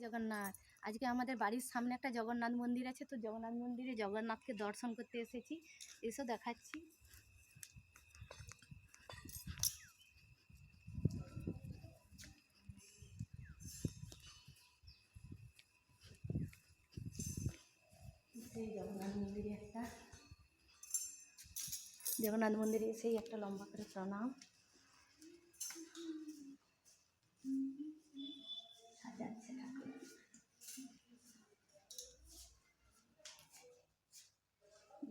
জগন্নাথ। আজকে আমাদের বাড়ির সামনে একটা জগন্নাথ মন্দির আছে, তো জগন্নাথ মন্দিরে জগন্নাথকে দর্শন করতে এসেছি। এসো দেখাচ্ছি। সেই জগন্নাথ মন্দিরে এসেই একটা লম্বা করে প্রণাম। সাজাচ্ছে ঠাকুর।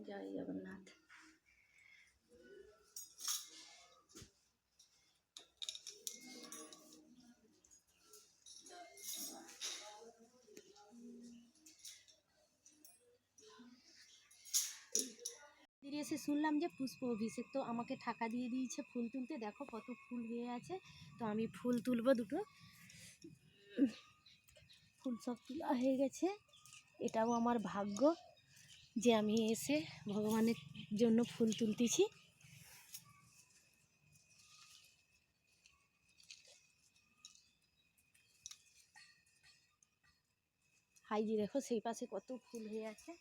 জয় জগন্নাথ। মন্দিরে এসে শুনলাম যে পুষ্প অভিষেক, তো আমাকে টাকা দিয়ে দিয়েছে ফুল তুলতে। দেখো কত ফুল হয়ে আছে, তো আমি ফুল তুলবো দুটো। ফুল সব তোলা হয়ে গেছে। এটাও আমার ভাগ্য যে আমি এসে ভগবানের জন্য ফুল তুলতেছি। হাই যে দেখো সেই পাশে কত ফুল হয়ে আছে।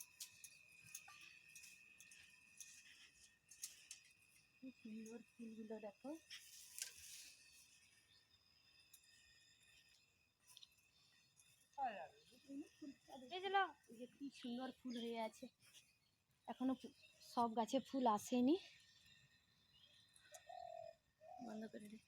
সুন্দর ফুলগুলো দেখো। কি সুন্দর ফুল হয়ে আছে। এখনো সব গাছে ফুল আসেনি। বন্ধ করে দে।